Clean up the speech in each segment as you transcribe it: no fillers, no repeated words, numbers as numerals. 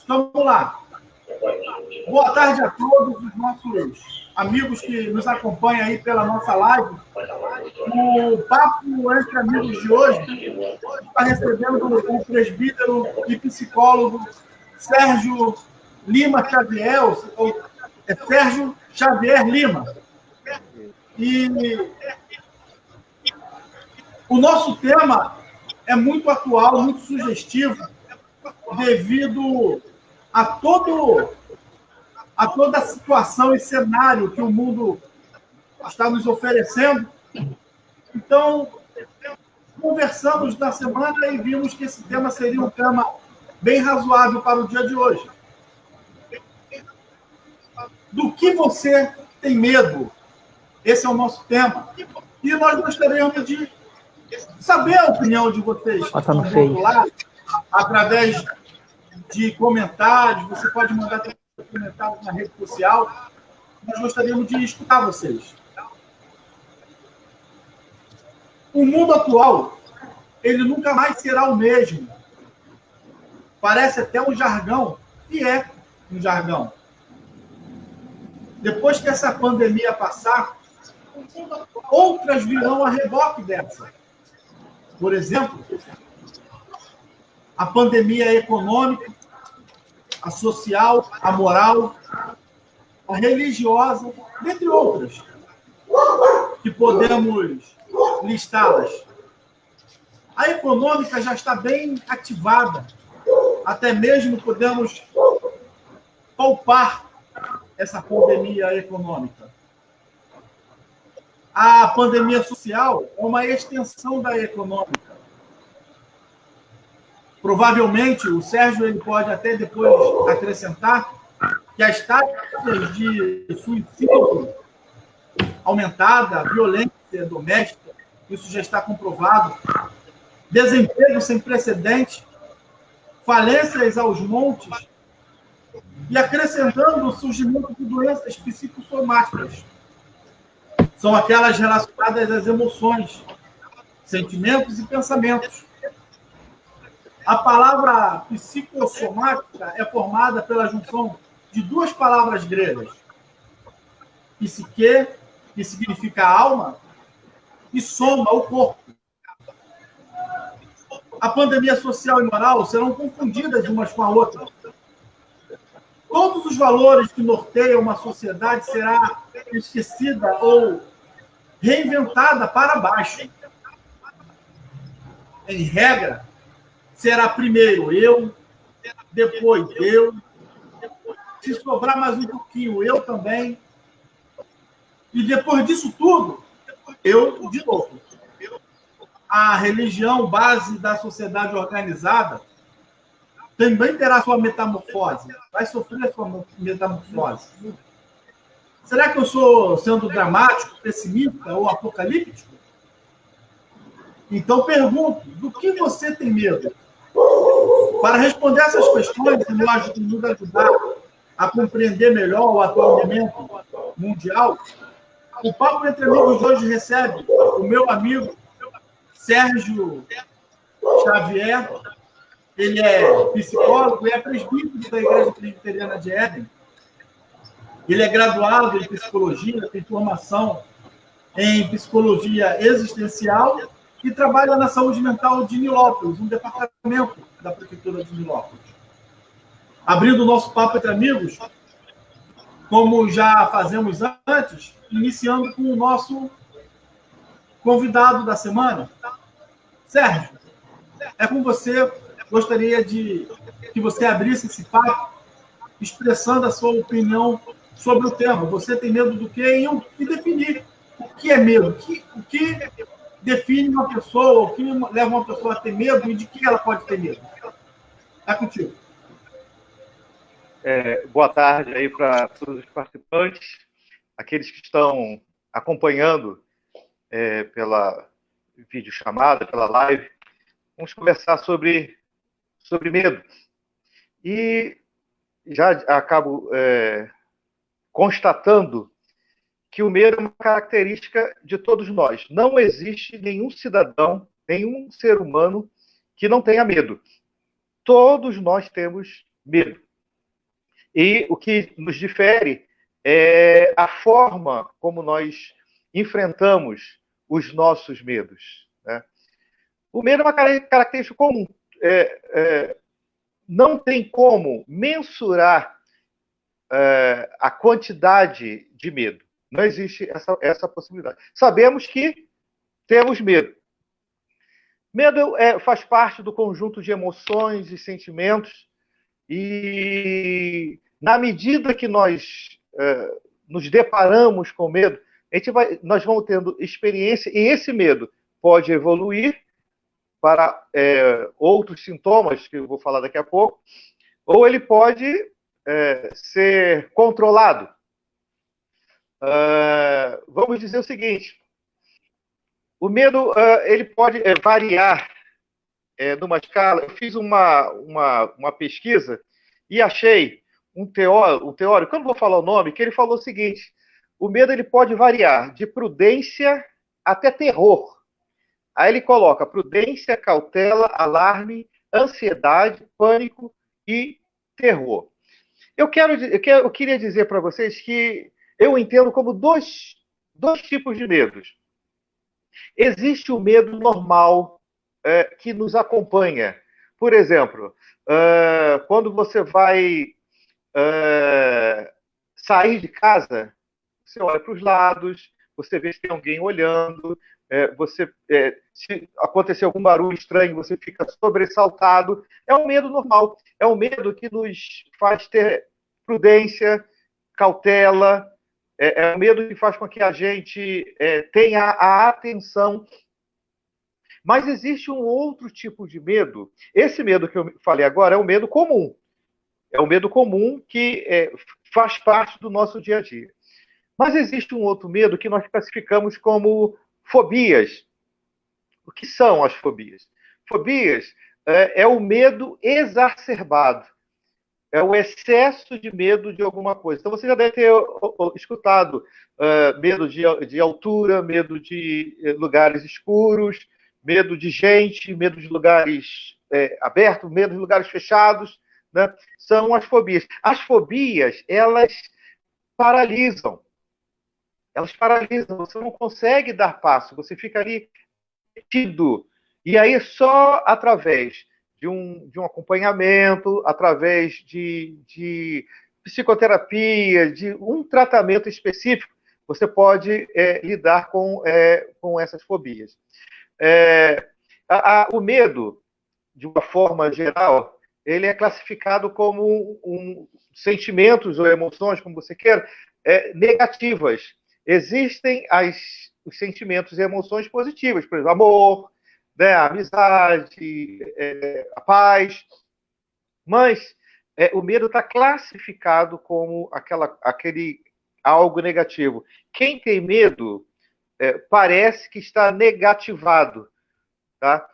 Então, vamos lá. Boa tarde a todos os nossos amigos que nos acompanham aí pela nossa live. O Papo Entre Amigos de hoje está recebendo o presbítero e psicólogo Sérgio Lima Xavier, ou Sérgio Xavier Lima. E o nosso tema é muito atual, muito sugestivo, devido a toda a situação e cenário que o mundo está nos oferecendo. Então, conversamos na semana e vimos que esse tema seria um tema bem razoável para o dia de hoje. Do que você tem medo? Esse é o nosso tema. E nós gostaríamos de saber a opinião de vocês que estão do outro lado, através de comentários. Você pode mandar comentários na rede social. Nós gostaríamos de escutar vocês. O mundo atual, ele nunca mais será o mesmo. Parece até um jargão, e é um jargão. Depois que essa pandemia passar, outras virão a reboque dessa. Por exemplo, a pandemia econômica, a social, a moral, a religiosa, dentre outras, que podemos listá-las. A econômica já está bem ativada, até mesmo podemos palpar essa pandemia econômica. A pandemia social é uma extensão da econômica. Provavelmente, o Sérgio ele pode até depois acrescentar que as taxas de suicídio aumentada, violência doméstica, isso já está comprovado, desemprego sem precedente, falências aos montes, e acrescentando o surgimento de doenças psicossomáticas. São aquelas relacionadas às emoções, sentimentos e pensamentos. A palavra psicossomática é formada pela junção de duas palavras gregas. Psique, que significa alma, e soma, o corpo. A pandemia social e moral serão confundidas umas com a outra. Todos os valores que norteiam uma sociedade será esquecida ou reinventada para baixo. Em regra, será primeiro eu, depois eu, se sobrar mais um pouquinho, eu também, e depois disso tudo, eu de novo. A religião, base da sociedade organizada, também terá sua metamorfose, vai sofrer sua metamorfose. Será que eu estou sendo dramático, pessimista ou apocalíptico? Então pergunto, do que você tem medo? Para responder essas questões, e nos ajudar a compreender melhor o atual momento mundial, o Papo Entre Amigos de hoje recebe o meu amigo Sérgio Xavier. Ele é psicólogo e é presbítero da Igreja Presbiteriana de Éden. Ele é graduado em psicologia, tem formação em psicologia existencial e trabalha na saúde mental de Nilópolis, um departamento da Prefeitura de Nilópolis. Abrindo o nosso Papo Entre Amigos, como já fazemos antes, iniciando com o nosso convidado da semana. Sérgio, é com você. Gostaria de que você abrisse esse papo, expressando a sua opinião sobre o tema. Você tem medo do quê? E definir o que é medo. O que define uma pessoa, o que leva uma pessoa a ter medo e de que ela pode ter medo. É contigo. Boa tarde aí para todos os participantes, aqueles que estão acompanhando pela videochamada, pela live. Vamos conversar sobre medo. E já acabo constatando que o medo é uma característica de todos nós. Não existe nenhum cidadão, nenhum ser humano que não tenha medo. Todos nós temos medo. E o que nos difere é a forma como nós enfrentamos os nossos medos, né? O medo é uma característica comum. Não tem como mensurar a quantidade de medo. Não existe essa possibilidade. Sabemos que temos medo. Medo faz parte do conjunto de emoções e sentimentos, e na medida que nós nos deparamos com medo, nós vamos tendo experiência, e esse medo pode evoluir para outros sintomas, que eu vou falar daqui a pouco, ou ele pode ser controlado. Vamos dizer o seguinte: o medo ele pode variar numa escala. Eu fiz uma pesquisa e achei um teórico, eu não vou falar o nome, que ele falou o seguinte: o medo ele pode variar de prudência até terror. Aí ele coloca prudência, cautela, alarme, ansiedade, pânico e terror. Eu queria dizer para vocês que eu entendo como dois tipos de medos. Existe o medo normal que nos acompanha. Por exemplo, quando você vai sair de casa, você olha para os lados, você vê se tem alguém olhando, se acontecer algum barulho estranho, você fica sobressaltado. É um medo normal. É um medo que nos faz ter prudência, cautela. É um medo que faz com que a gente tenha a atenção. Mas existe um outro tipo de medo. Esse medo que eu falei agora é o medo comum. É o medo comum que faz parte do nosso dia a dia. Mas existe um outro medo que nós classificamos como fobias. O que são as fobias? Fobias é o medo exacerbado. É o excesso de medo de alguma coisa. Então, você já deve ter escutado medo de altura, medo de lugares escuros, medo de gente, medo de lugares abertos, medo de lugares fechados, né? São as fobias. As fobias, elas paralisam. Elas paralisam. Você não consegue dar passo. Você fica ali retido. E aí, só através de um acompanhamento, através de psicoterapia, de um tratamento específico, você pode lidar com essas fobias. O medo, de uma forma geral, ele é classificado como sentimentos ou emoções, como você queira, negativas. Existem os sentimentos e emoções positivas, por exemplo, amor, né, a amizade, a paz, mas o medo está classificado como aquele algo negativo. Quem tem medo parece que está negativado, tá?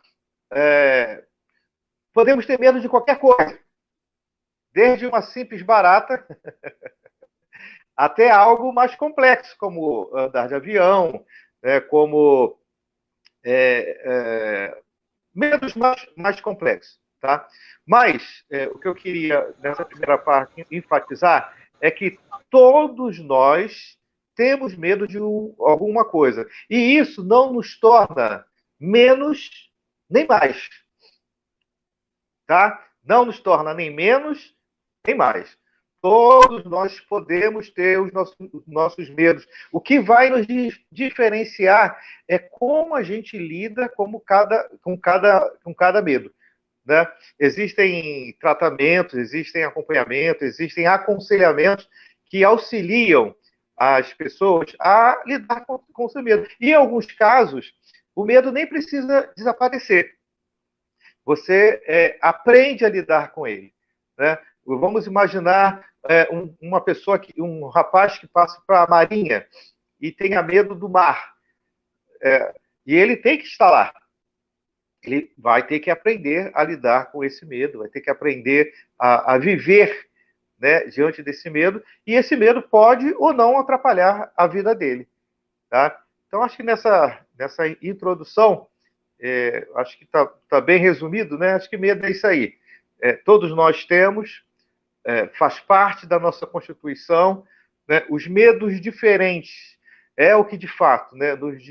Podemos ter medo de qualquer coisa, desde uma simples barata até algo mais complexo, como andar de avião, como medos mais complexos. Tá? Mas o que eu queria, nessa primeira parte, enfatizar é que todos nós temos medo de alguma coisa. E isso não nos torna menos nem mais. Tá? Não nos torna nem menos nem mais. Todos nós podemos ter os nossos medos. O que vai nos diferenciar é como a gente lida com cada medo. Né? Existem tratamentos, existem acompanhamentos, existem aconselhamentos que auxiliam as pessoas a lidar com o seu medo. E, em alguns casos, o medo nem precisa desaparecer. Você aprende a lidar com ele. Né? Vamos imaginar um rapaz que passa para a marinha e tenha medo do mar. E ele tem que estar lá. Ele vai ter que aprender a lidar com esse medo, vai ter que aprender a viver, né, diante desse medo, e esse medo pode ou não atrapalhar a vida dele. Tá? Então, acho que nessa introdução, acho que está bem resumido, né? Acho que medo é isso aí. Todos nós temos, faz parte da nossa Constituição, né? Os medos diferentes é o que, de fato, né, nos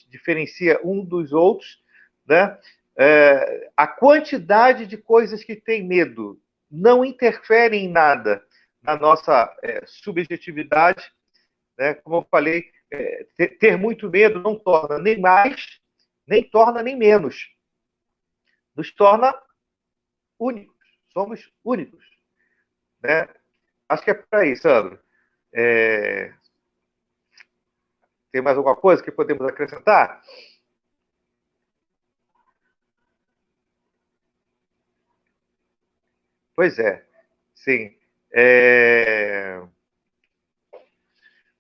diferencia um dos outros, né? A quantidade de coisas que tem medo não interfere em nada na nossa subjetividade, né? Como eu falei, ter muito medo não torna nem mais, nem torna nem menos. Nos torna únicos. Somos únicos, né? Acho que é por aí, Sandro. Tem mais alguma coisa que podemos acrescentar? Pois é, sim.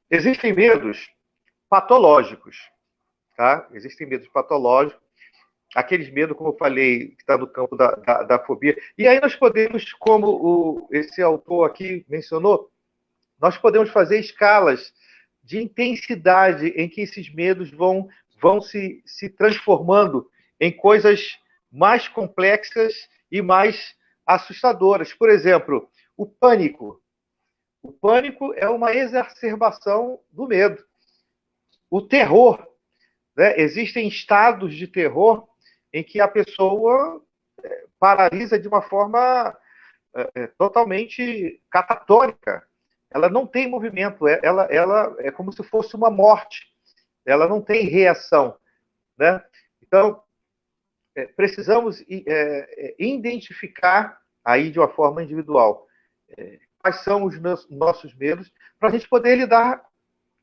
Existem medos patológicos, tá? Existem medos patológicos, aqueles medos, como eu falei, que está no campo da fobia. E aí nós podemos, como esse autor aqui mencionou, nós podemos fazer escalas de intensidade em que esses medos vão se transformando em coisas mais complexas e mais assustadoras. Por exemplo, o pânico. O pânico é uma exacerbação do medo. O terror, né? Existem estados de terror em que a pessoa paralisa de uma forma totalmente catatônica. Ela não tem movimento, ela é como se fosse uma morte. Ela não tem reação, né? Então, precisamos identificar aí de uma forma individual quais são os nossos medos para a gente poder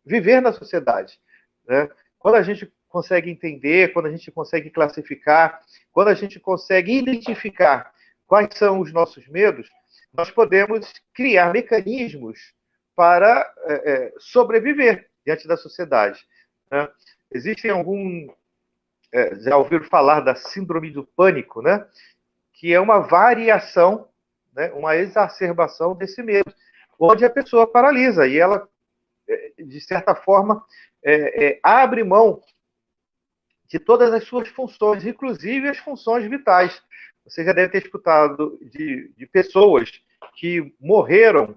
viver na sociedade, né? Quando a gente consegue entender, quando a gente consegue classificar, quando a gente consegue identificar quais são os nossos medos, nós podemos criar mecanismos para sobreviver diante da sociedade, né? Existem já ouviram falar da síndrome do pânico, né? Que é uma variação, né? Uma exacerbação desse medo, onde a pessoa paralisa e ela, de certa forma, abre mão de todas as suas funções, inclusive as funções vitais. Você já deve ter escutado de pessoas que morreram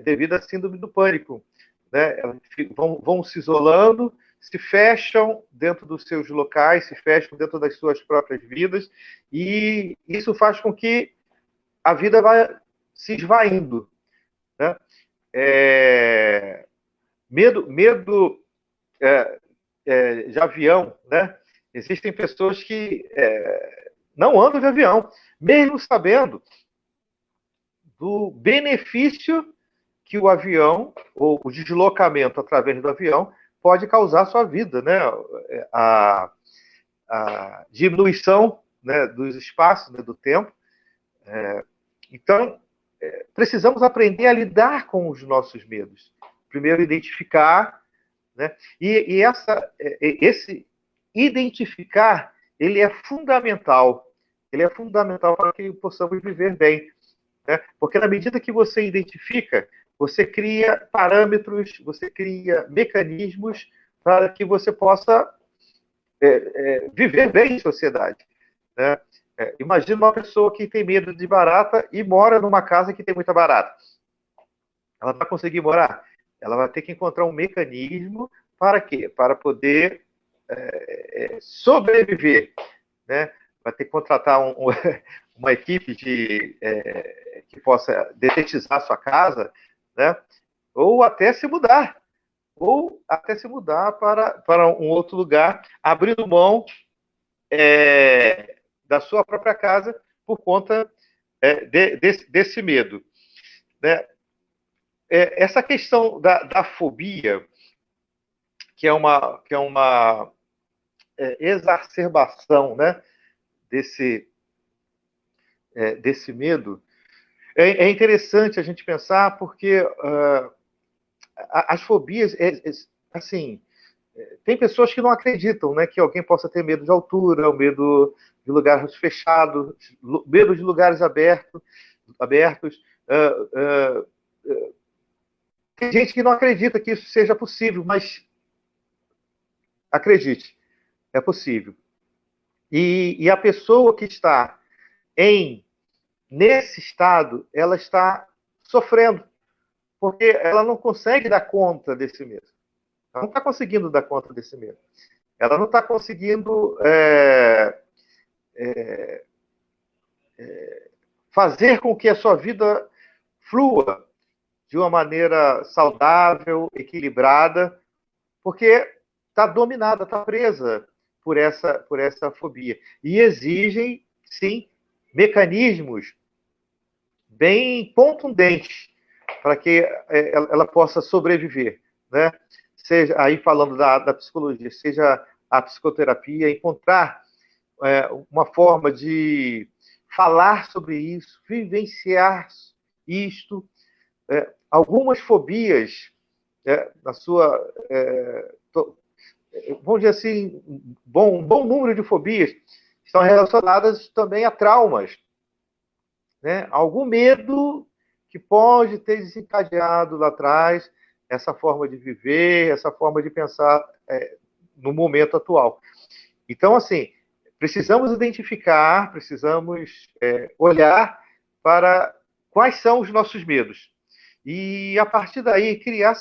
devido à síndrome do pânico, né? Vão se isolando, se fecham dentro dos seus locais, se fecham dentro das suas próprias vidas, e isso faz com que a vida vá se esvaindo, né? Medo de avião, né? Existem pessoas que não andam de avião, mesmo sabendo do benefício que o avião, ou o deslocamento através do avião, pode causar à sua vida, né? A diminuição, né, dos espaços, né, do tempo. Então, precisamos aprender a lidar com os nossos medos. Primeiro, identificar, né? E esse identificar, ele é fundamental. Ele é fundamental para que possamos viver bem, né? Porque na medida que você identifica, você cria parâmetros, você cria mecanismos para que você possa viver bem em sociedade, né? Imagina uma pessoa que tem medo de barata e mora numa casa que tem muita barata. Ela vai conseguir morar? Ela vai ter que encontrar um mecanismo para quê? Para poder sobreviver, né? Vai ter que contratar uma equipe que possa detetizar a sua casa, né? Ou até se mudar para um outro lugar, abrindo mão da sua própria casa por conta desse medo, né? Essa questão da fobia, que é uma exacerbação, né, desse medo, é interessante a gente pensar porque as fobias, assim, tem pessoas que não acreditam, né, que alguém possa ter medo de altura, o medo de lugares fechados, medo de lugares abertos. Tem gente que não acredita que isso seja possível, mas acredite, é possível. E a pessoa que está em nesse estado, ela está sofrendo, porque ela não consegue dar conta desse medo. Ela não está conseguindo dar conta desse medo. Ela não está conseguindo fazer com que a sua vida flua de uma maneira saudável, equilibrada, porque está dominada, está presa por essa fobia. E exigem, sim, mecanismos bem contundentes para que ela possa sobreviver, né? Seja, aí falando da psicologia, seja a psicoterapia, encontrar uma forma de falar sobre isso, vivenciar isto. Algumas fobias, na sua... vamos dizer assim, um bom número de fobias estão relacionadas também a traumas, né? Algum medo que pode ter desencadeado lá atrás essa forma de viver, essa forma de pensar no momento atual. Então, assim, precisamos identificar, precisamos olhar para quais são os nossos medos. E, a partir daí, criar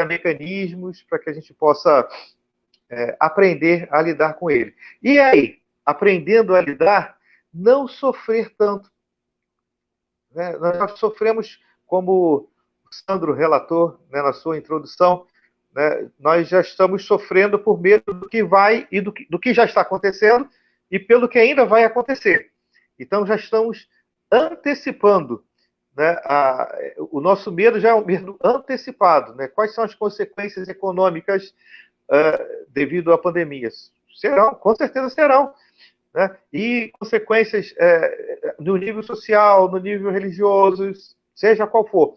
mecanismos para que a gente possa aprender a lidar com ele. E aí, aprendendo a lidar, não sofrer tanto. Né? Nós já sofremos, como o Sandro relatou, né, na sua introdução, né, nós já estamos sofrendo por medo do que vai e do que já está acontecendo e pelo que ainda vai acontecer. Então, já estamos antecipando, né, o nosso medo já é um medo antecipado. Né? Quais são as consequências econômicas devido à pandemia? Serão, com certeza serão. Né? E consequências no nível social, no nível religioso, seja qual for.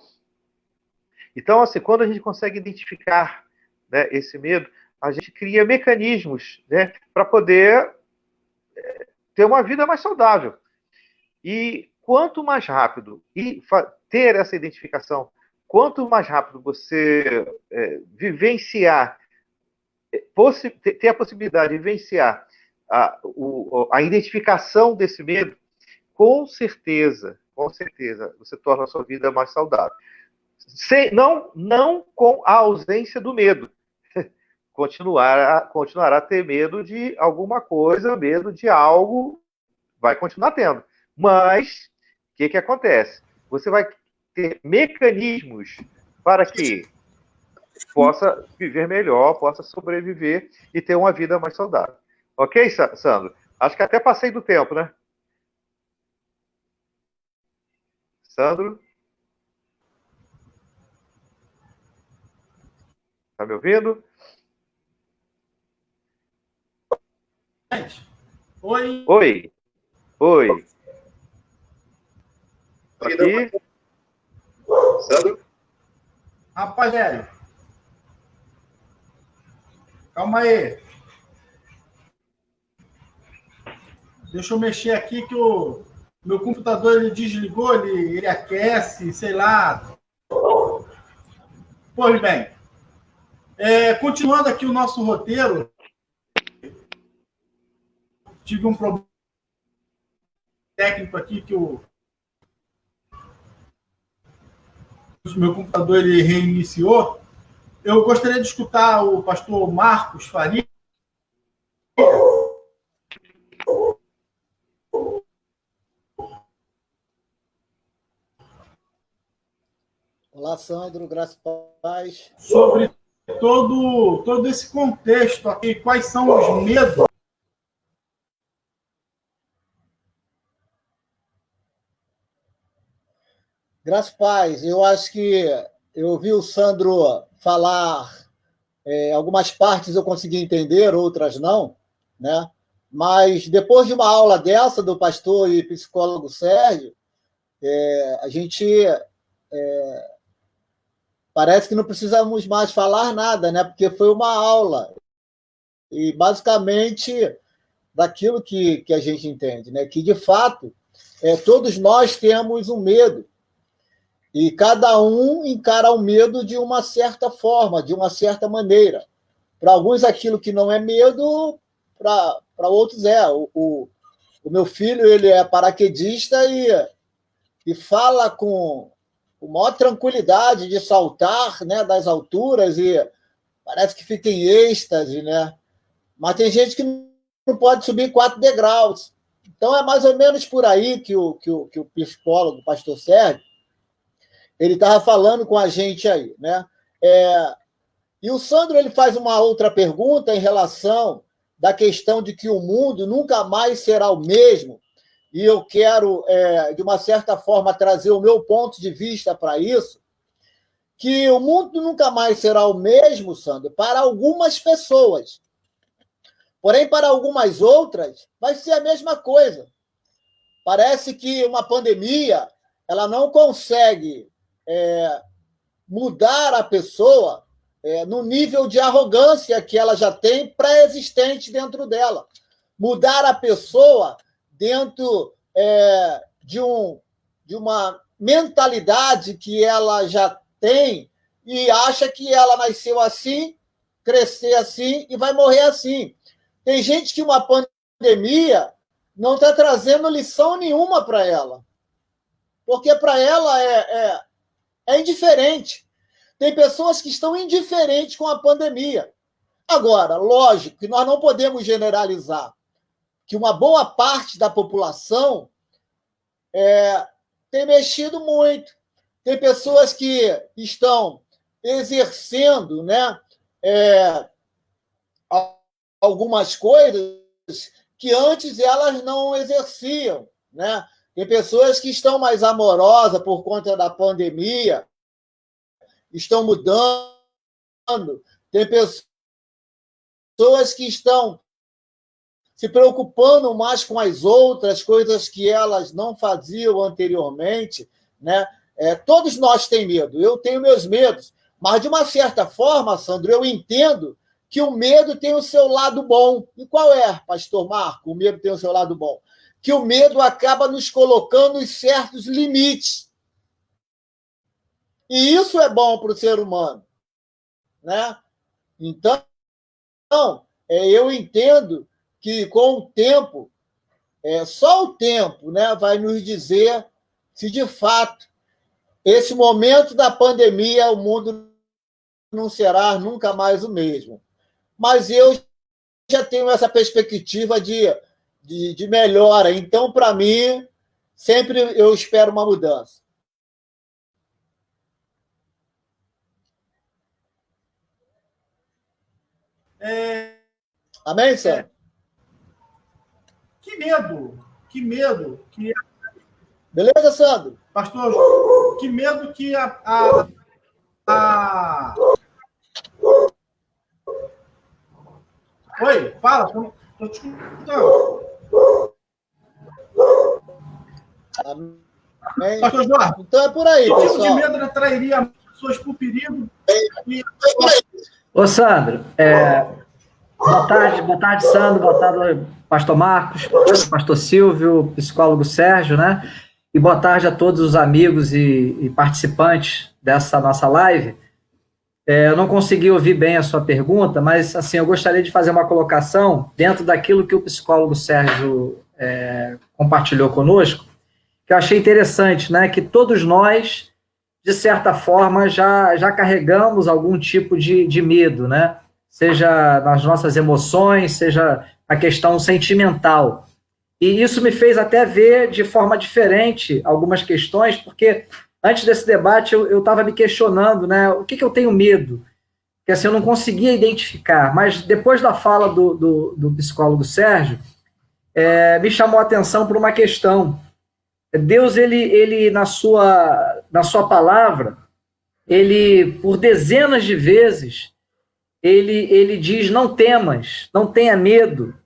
Então, assim, quando a gente consegue identificar, né, esse medo, a gente cria mecanismos, né, para poder ter uma vida mais saudável. E quanto mais rápido ter essa identificação, quanto mais rápido você vivenciar, ter a possibilidade de vivenciar a identificação desse medo, com certeza, você torna a sua vida mais saudável. Não com a ausência do medo. Continuará a ter medo de alguma coisa, medo de algo, vai continuar tendo. Mas, o que acontece? Você vai ter mecanismos para que possa viver melhor, possa sobreviver e ter uma vida mais saudável. Ok, Sandro? Acho que até passei do tempo, né? Sandro? Tá me ouvindo? Oi. Oi. Oi. Aqui. Sandro? Rapaz, velho. Calma aí. Deixa eu mexer aqui que o meu computador ele desligou, ele aquece, sei lá. Pois bem. Continuando aqui o nosso roteiro, tive um problema técnico aqui que o meu computador ele reiniciou. Eu gostaria de escutar o pastor Marcos Faria. Olá, Sandro, graças a paz. Sobre todo esse contexto aqui, quais são os medos. Graças a paz. Eu acho que eu ouvi o Sandro falar, algumas partes eu consegui entender, outras não, né? Mas depois de uma aula dessa do pastor e psicólogo Sérgio, a gente parece que não precisamos mais falar nada, né? Porque foi uma aula e basicamente daquilo que a gente entende, né? Que de fato todos nós temos um medo. E cada um encara o medo de uma certa forma, de uma certa maneira. Para alguns, aquilo que não é medo, para outros é. O meu filho ele é paraquedista e fala com maior tranquilidade de saltar, né, das alturas e parece que fica em êxtase, né? Mas tem gente que não pode subir 4 degraus. Então é mais ou menos por aí que o psicólogo, o pastor Sérgio, ele estava falando com a gente aí, né? E o Sandro ele faz uma outra pergunta em relação da questão de que o mundo nunca mais será o mesmo. E eu quero, de uma certa forma, trazer o meu ponto de vista para isso, que o mundo nunca mais será o mesmo, Sandro, para algumas pessoas. Porém, para algumas outras, vai ser a mesma coisa. Parece que uma pandemia ela não consegue mudar a pessoa no nível de arrogância que ela já tem pré-existente dentro dela. Mudar a pessoa dentro de uma mentalidade que ela já tem e acha que ela nasceu assim, crescer assim e vai morrer assim. Tem gente que uma pandemia não está trazendo lição nenhuma para ela, porque para ela é indiferente. Tem pessoas que estão indiferentes com a pandemia. Agora, lógico que nós não podemos generalizar que uma boa parte da população tem mexido muito. Tem pessoas que estão exercendo, né, algumas coisas que antes elas não exerciam, né? Tem pessoas que estão mais amorosas por conta da pandemia, estão mudando. Tem pessoas que estão se preocupando mais com as outras coisas que elas não faziam anteriormente, né? Todos nós temos medo, eu tenho meus medos, mas de uma certa forma, Sandro, eu entendo que o medo tem o seu lado bom. E qual é, pastor Marco? O medo tem o seu lado bom. Que o medo acaba nos colocando em certos limites. E isso é bom para o ser humano, né? Então, eu entendo que com o tempo, só o tempo, né, vai nos dizer se de fato esse momento da pandemia o mundo não será nunca mais o mesmo. Mas eu já tenho essa perspectiva de melhora. Então, para mim, sempre eu espero uma mudança. Amém, Sam? Que medo que... Beleza, Sandro? Pastor, que medo que Oi, fala, estou te escutando. Amém. Pastor Jorge, então é por aí, que pessoal. tipo de medo atrairia pessoas para o perigo? Ô, Sandro, boa tarde, Sandro, boa tarde, pastor Marcos, pastor Silvio, psicólogo Sérgio, né? E boa tarde a todos os amigos e participantes dessa nossa live. Eu não consegui ouvir bem a sua pergunta, mas assim, eu gostaria de fazer uma colocação dentro daquilo que o psicólogo Sérgio compartilhou conosco, que eu achei interessante, né? Que todos nós, de certa forma, já carregamos algum tipo de medo, né? Seja nas nossas emoções, seja a questão sentimental. E isso me fez até ver de forma diferente algumas questões, porque antes desse debate eu estava me questionando, né? O que eu tenho medo? Porque assim, eu não conseguia identificar, mas depois da fala do psicólogo Sérgio, me chamou a atenção por uma questão. Deus, ele na sua palavra, ele, por dezenas de vezes, ele diz, não temas, não tenha medo.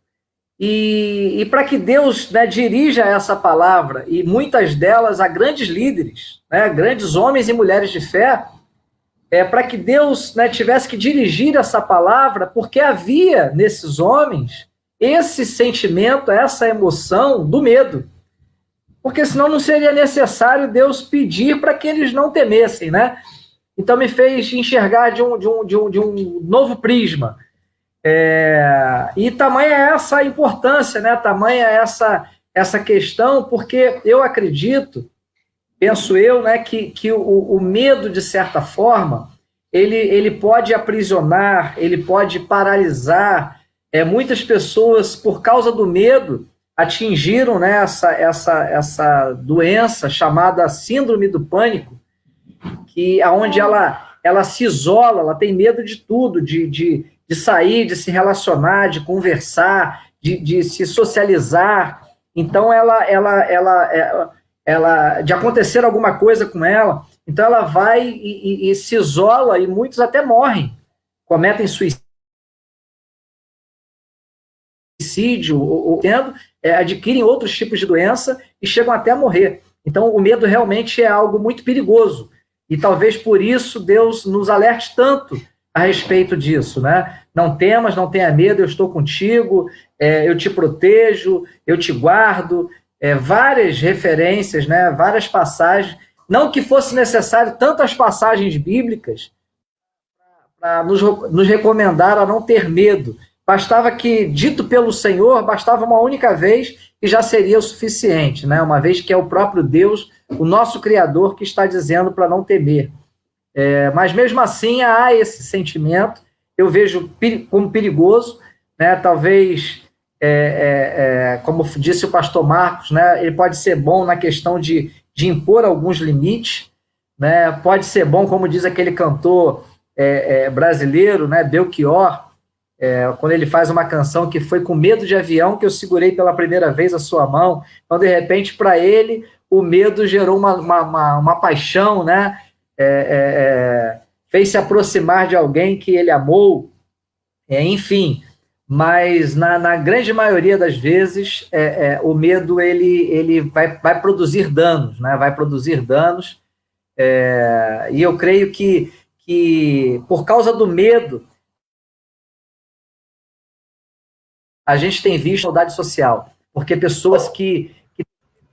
E para que Deus, né, dirija essa palavra, e muitas delas a grandes líderes, né, grandes homens e mulheres de fé, para que Deus, né, tivesse que dirigir essa palavra, porque havia nesses homens esse sentimento, essa emoção do medo. Porque senão não seria necessário Deus pedir para que eles não temessem, né? Então me fez enxergar de um novo prisma. E tamanha é essa a importância, né? Tamanha é essa questão, porque eu acredito penso eu, né, que o medo, de certa forma, ele pode aprisionar, ele pode paralisar. Muitas pessoas, por causa do medo, atingiram, né, essa doença chamada síndrome do pânico, onde ela se isola, ela tem medo de tudo, de sair, de se relacionar, de conversar, de se socializar. Então, de acontecer alguma coisa com ela, então ela vai e se isola, e muitos até morrem, cometem suicídio, ou adquirem outros tipos de doença e chegam até a morrer. Então, o medo realmente é algo muito perigoso, e talvez por isso Deus nos alerte tanto a respeito disso, né? Não temas, não tenha medo, eu estou contigo, eu te protejo, eu te guardo. Várias referências, né? Várias passagens, não que fosse necessário tantas passagens bíblicas para nos recomendar a não ter medo. Bastava que, dito pelo Senhor, bastava uma única vez e já seria o suficiente, né? Uma vez que é o próprio Deus, o nosso Criador, que está dizendo para não temer. Mas mesmo assim há esse sentimento, eu vejo como perigoso, né? Talvez, como disse o pastor Marcos, né? Ele pode ser bom na questão de impor alguns limites, né? Pode ser bom, como diz aquele cantor brasileiro, né? Belchior, quando ele faz uma canção que foi com medo de avião que eu segurei pela primeira vez a sua mão. Então, de repente, para ele, o medo gerou uma paixão, né? Fez se aproximar de alguém que ele amou, enfim. Mas, na grande maioria das vezes, o medo ele vai produzir danos, né? Vai produzir danos, e eu creio que por causa do medo, a gente tem visto maldade social, porque pessoas que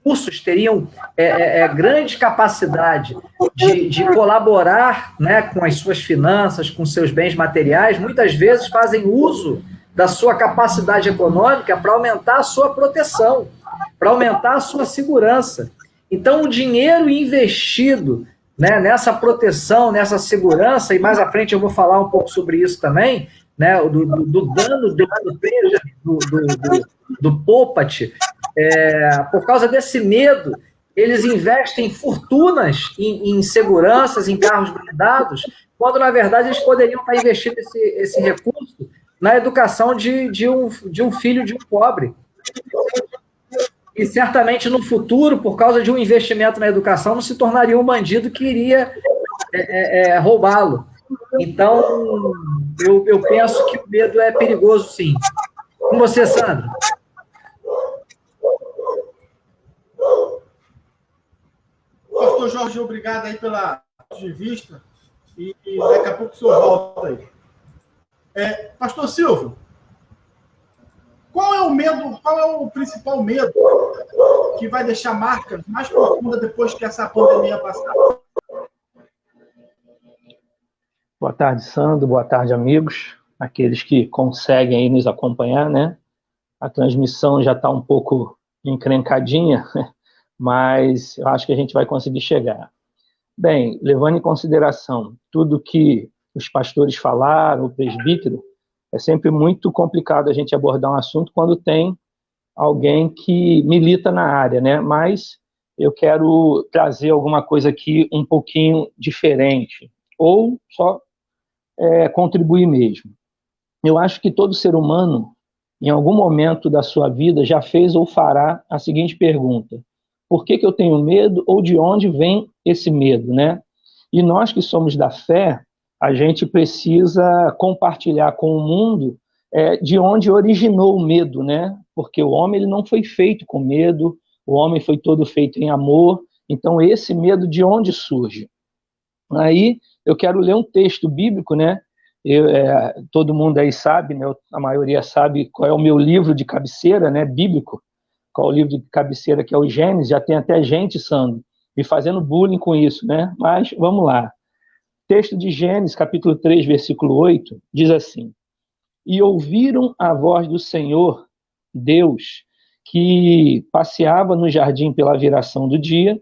cursos teriam grande capacidade de colaborar, né, com as suas finanças, com seus bens materiais, muitas vezes fazem uso da sua capacidade econômica para aumentar a sua proteção, para aumentar a sua segurança. Então, o dinheiro investido, né, nessa proteção, nessa segurança, e mais à frente eu vou falar um pouco sobre isso também, né, do dano do Popat, por causa desse medo, eles investem fortunas em seguranças, em carros blindados, quando, na verdade, eles poderiam estar investindo esse recurso na educação de um filho de um pobre. E certamente no futuro, por causa de um investimento na educação, não se tornaria um bandido que iria roubá-lo. Então, eu penso que o medo é perigoso, sim. Com você, Sandro. Pastor Jorge, obrigado aí pela entrevista. E daqui a pouco o senhor volta aí. Pastor Silvio, qual é o medo, qual é o principal medo que vai deixar marcas mais profundas depois que essa pandemia passar? Boa tarde, Sandro. Boa tarde, amigos. Aqueles que conseguem aí nos acompanhar, né? A transmissão já está um pouco encrencadinha, mas eu acho que a gente vai conseguir chegar. Bem, levando em consideração tudo que os pastores falaram, o presbítero, é sempre muito complicado a gente abordar um assunto quando tem alguém que milita na área, né? Mas eu quero trazer alguma coisa aqui um pouquinho diferente, ou só contribuir mesmo. Eu acho que todo ser humano, em algum momento da sua vida, já fez ou fará a seguinte pergunta: por que eu tenho medo, ou de onde vem esse medo, né? E nós que somos da fé, a gente precisa compartilhar com o mundo de onde originou o medo, né? Porque o homem ele não foi feito com medo, o homem foi todo feito em amor. Então, esse medo de onde surge? Aí, eu quero ler um texto bíblico, né? Todo mundo aí sabe, né? A maioria sabe qual é o meu livro de cabeceira, né? Bíblico. Qual é o livro de cabeceira, que é o Gênesis. Já tem até gente, Sandro, me fazendo bullying com isso, né? Mas, vamos lá. Texto de Gênesis, capítulo 3, versículo 8, diz assim: e ouviram a voz do Senhor, Deus, que passeava no jardim pela viração do dia,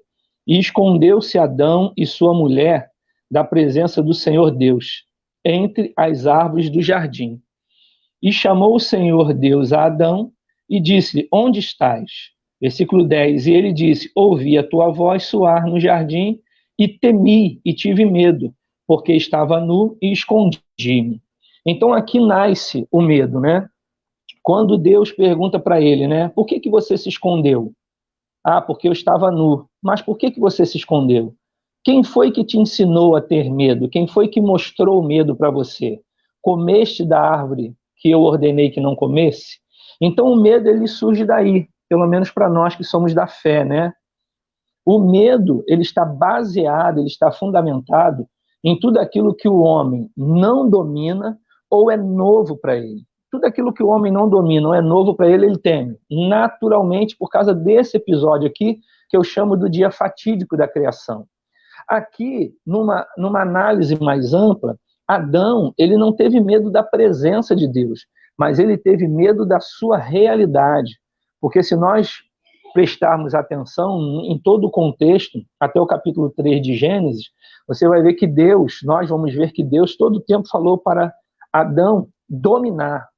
E escondeu-se Adão e sua mulher da presença do Senhor Deus, entre as árvores do jardim. E chamou o Senhor Deus a Adão e disse-lhe, onde estás? Versículo 10, e ele disse, ouvi a tua voz soar no jardim, e temi, e tive medo, porque estava nu e escondi-me. Então aqui nasce o medo, né? Quando Deus pergunta para ele, né? Por que você se escondeu? Ah, porque eu estava nu. Mas por que você se escondeu? Quem foi que te ensinou a ter medo? Quem foi que mostrou o medo para você? Comeste da árvore que eu ordenei que não comesse? Então o medo, ele surge daí, pelo menos para nós que somos da fé, né? O medo, ele está baseado, ele está fundamentado em tudo aquilo que o homem não domina ou é novo para ele. Tudo aquilo que o homem não domina ou é novo para ele, ele teme. Naturalmente, por causa desse episódio aqui, que eu chamo do dia fatídico da criação. Aqui, numa análise mais ampla, Adão, ele não teve medo da presença de Deus, mas ele teve medo da sua realidade. Porque se nós prestarmos atenção em todo o contexto, até o capítulo 3 de Gênesis, você vai ver que Deus, nós vamos ver que Deus todo o tempo falou para Adão dominar,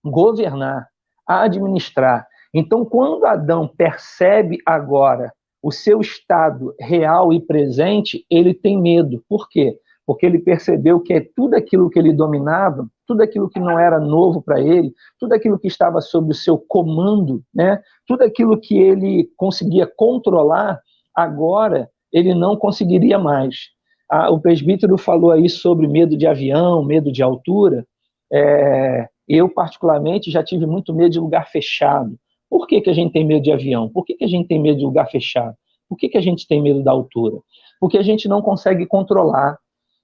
governar, administrar. Então, quando Adão percebe agora o seu estado real e presente, ele tem medo. Por quê? Porque ele percebeu que tudo aquilo que ele dominava, tudo aquilo que não era novo para ele, tudo aquilo que estava sob o seu comando, né? Tudo aquilo que ele conseguia controlar, agora ele não conseguiria mais. O presbítero falou aí sobre medo de avião, medo de altura. Eu, particularmente, já tive muito medo de lugar fechado. Por que a gente tem medo de avião? Por que a gente tem medo de lugar fechado? Por que a gente tem medo da altura? Porque a gente não consegue controlar.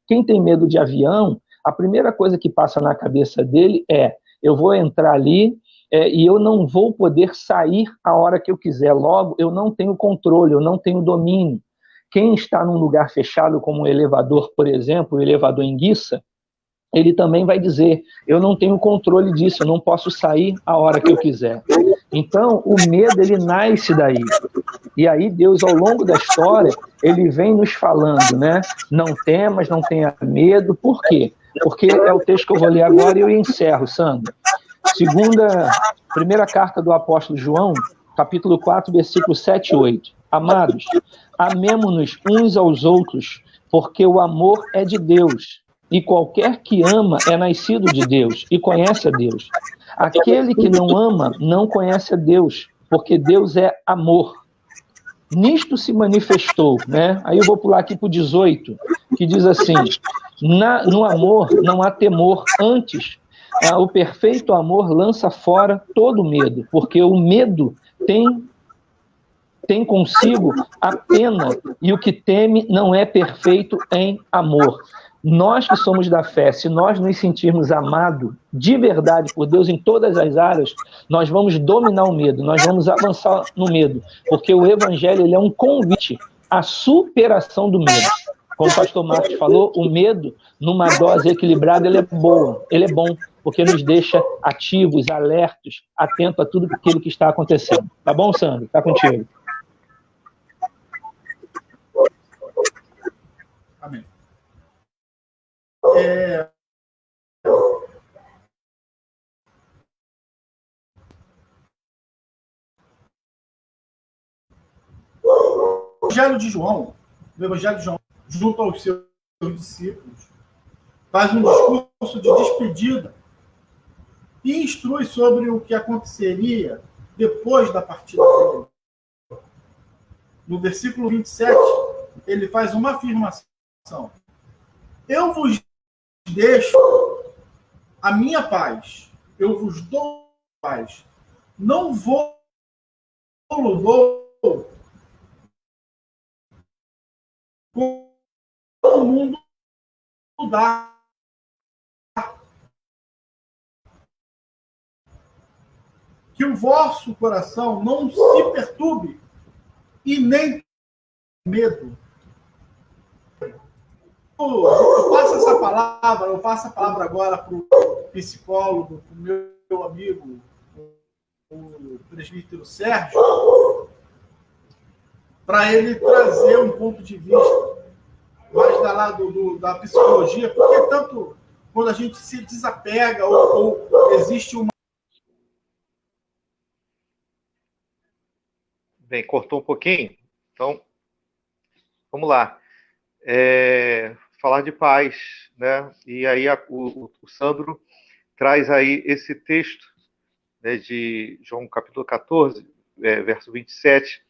Quem tem medo de avião, a primeira coisa que passa na cabeça dele é, eu vou entrar ali e eu não vou poder sair a hora que eu quiser. Logo, eu não tenho controle, eu não tenho domínio. Quem está num lugar fechado, como um elevador, por exemplo, o elevador enguiça, ele também vai dizer, eu não tenho controle disso, eu não posso sair a hora que eu quiser. Então, o medo, ele nasce daí. E aí Deus, ao longo da história, ele vem nos falando, né? Não temas, não tenha medo. Por quê? Porque é o texto que eu vou ler agora e eu encerro, Sandro. Primeira carta do apóstolo João, capítulo 4, versículos 7 e 8. Amados, amemo-nos uns aos outros, porque o amor é de Deus. E qualquer que ama é nascido de Deus e conhece a Deus. Aquele que não ama não conhece a Deus, porque Deus é amor. Nisto se manifestou, né? Aí eu vou pular aqui para o 18, que diz assim, no amor não há temor, antes o perfeito amor lança fora todo medo, porque o medo tem consigo a pena, e o que teme não é perfeito em amor. Nós que somos da fé, se nós nos sentirmos amados de verdade por Deus em todas as áreas, nós vamos dominar o medo, nós vamos avançar no medo, porque o Evangelho, ele é um convite à superação do medo. Como o pastor Marcos falou, o medo, numa dose equilibrada, ele é bom, porque nos deixa ativos, alertos, atentos a tudo aquilo que está acontecendo. Tá bom, Sandro? Está contigo. Amém. O Evangelho de João, junto aos seus discípulos, faz um discurso de despedida e instrui sobre o que aconteceria depois da partida dele. No versículo 27, ele faz uma afirmação. Eu vos deixo a minha paz. Eu vos dou paz. Não vou dou como o mundo dá. Que o vosso coração não se perturbe e nem medo. Eu passo a palavra agora para o psicólogo, para o meu amigo, o presbítero Sérgio, para ele trazer um ponto de vista mais da psicologia, porque tanto quando a gente se desapega ou existe uma... Bem, cortou um pouquinho, então vamos lá. Falar de paz, né? E aí o Sandro traz aí esse texto, né, de João capítulo 14, verso 27,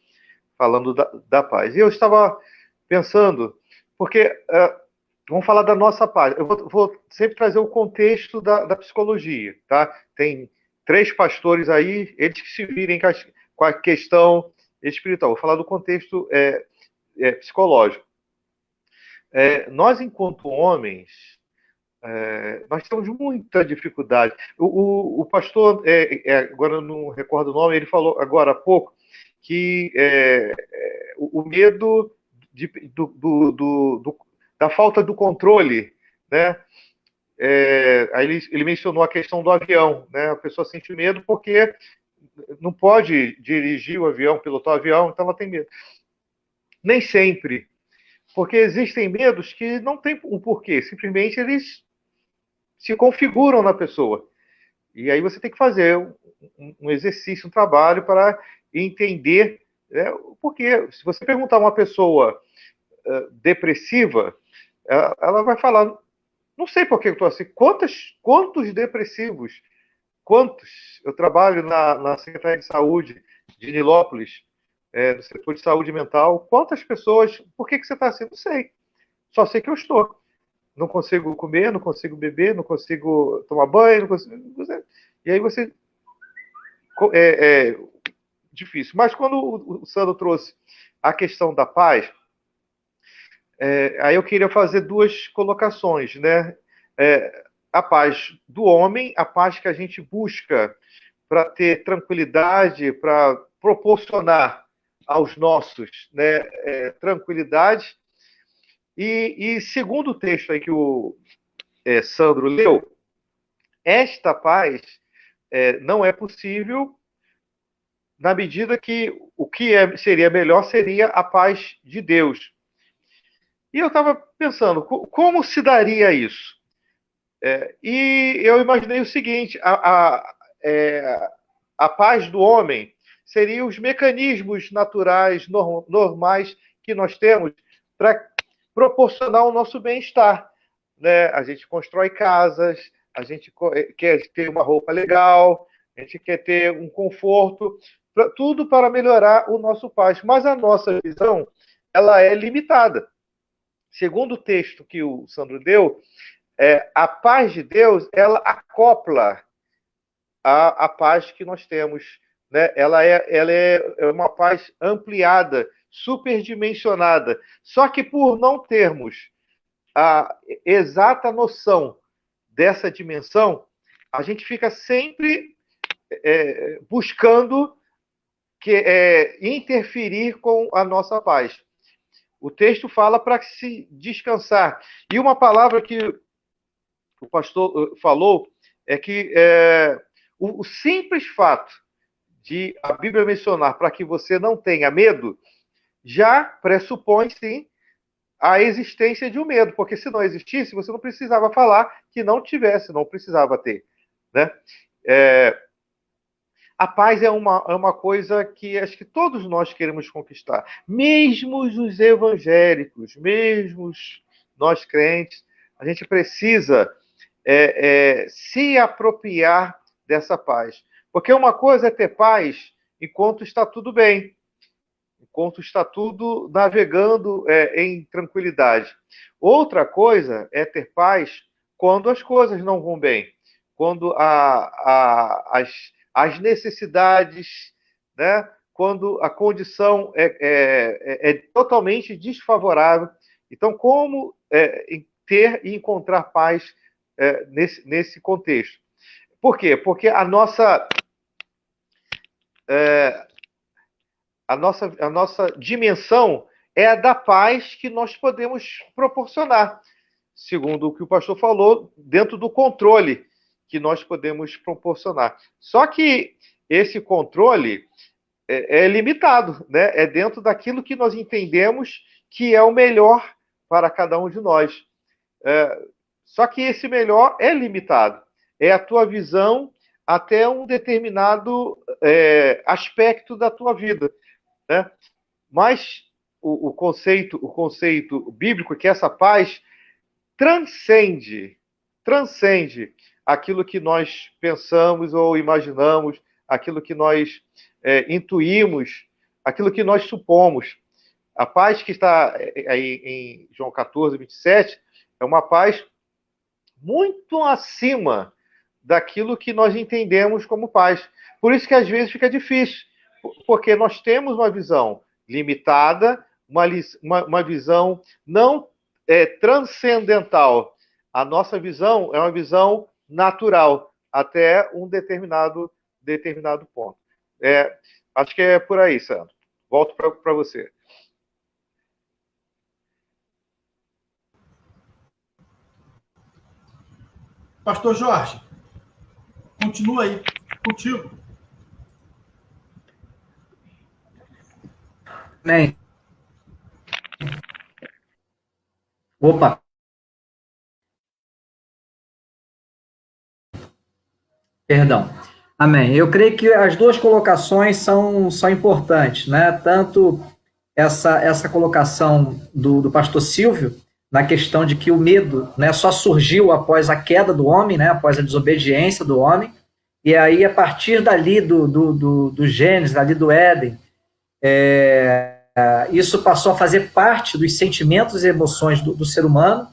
falando da paz. E eu estava pensando, porque vamos falar da nossa paz. Eu vou sempre trazer o contexto da psicologia, tá? Tem 3 pastores aí, eles que se virem com a questão espiritual. Vou falar do contexto psicológico. Nós, enquanto homens, nós temos muita dificuldade. O pastor, agora eu não recordo o nome, ele falou agora há pouco que o medo da falta do controle, né? Aí ele mencionou a questão do avião, né? A pessoa sente medo porque não pode dirigir o avião, pilotar o avião, então ela tem medo. Nem sempre, porque existem medos que não tem um porquê, simplesmente eles se configuram na pessoa. E aí você tem que fazer um exercício, um trabalho para entender, né, o porquê. Se você perguntar a uma pessoa depressiva, ela vai falar, não sei por que eu estou assim. Quantos depressivos? Quantos? Eu trabalho na Secretaria de Saúde de Nilópolis, no setor de saúde mental. Quantas pessoas? Por que você está assim? Não sei. Só sei que eu estou. Não consigo comer, não consigo beber, não consigo tomar banho, não consigo... E aí você... difícil. Mas quando o Sandro trouxe a questão da paz, aí eu queria fazer 2 colocações, né? A paz do homem, a paz que a gente busca para ter tranquilidade, para proporcionar aos nossos, né, tranquilidade. E segundo o texto aí que o Sandro leu, esta paz não é possível na medida que o que seria melhor seria a paz de Deus. E eu estava pensando, como se daria isso? E eu imaginei o seguinte, a paz do homem seriam os mecanismos naturais, normais que nós temos para proporcionar o nosso bem-estar, né? A gente constrói casas, a gente quer ter uma roupa legal, a gente quer ter um conforto, tudo para melhorar o nosso paz. Mas a nossa visão, ela é limitada. Segundo o texto que o Sandro deu, a paz de Deus, ela acopla a paz que nós temos, né? Ela é uma paz ampliada, superdimensionada. Só que por não termos a exata noção dessa dimensão, a gente fica sempre buscando interferir com a nossa paz. O texto fala para se descansar. E uma palavra que o pastor falou é que o simples fato de a Bíblia mencionar para que você não tenha medo já pressupõe, sim, a existência de um medo, porque se não existisse, você não precisava falar que não tivesse, não precisava ter, né? A paz é uma coisa que acho que todos nós queremos conquistar, mesmo os evangélicos, mesmo nós crentes, a gente precisa se apropriar dessa paz, porque uma coisa é ter paz enquanto está tudo bem, enquanto está tudo navegando em tranquilidade. Outra coisa é ter paz quando as coisas não vão bem, quando as necessidades, né, quando a condição é totalmente desfavorável. Então, como ter e encontrar paz nesse contexto? Por quê? Porque a nossa dimensão é a da paz que nós podemos proporcionar, segundo o que o pastor falou, dentro do controle que nós podemos proporcionar. Só que esse controle é limitado, né? É dentro daquilo que nós entendemos que é o melhor para cada um de nós. Só que esse melhor é limitado. É a tua visão até um determinado aspecto da tua vida, né? Mas o conceito bíblico é que essa paz transcende aquilo que nós pensamos ou imaginamos, aquilo que nós intuímos, aquilo que nós supomos. A paz que está aí em João 14, 27, é uma paz muito acima daquilo que nós entendemos como paz. Por isso que às vezes fica difícil, porque nós temos uma visão limitada, uma visão não transcendental. A nossa visão é uma visão natural, até um determinado ponto. Acho que é por aí, Sandro. Volto para você. Pastor Jorge, continua aí, contigo. Amém. Opa. Perdão. Amém. Eu creio que as duas colocações são importantes, né? Tanto essa colocação do pastor Silvio, na questão de que o medo, né, só surgiu após a queda do homem, né, após a desobediência do homem, e aí a partir dali do Gênesis, ali do Éden, isso passou a fazer parte dos sentimentos e emoções do ser humano,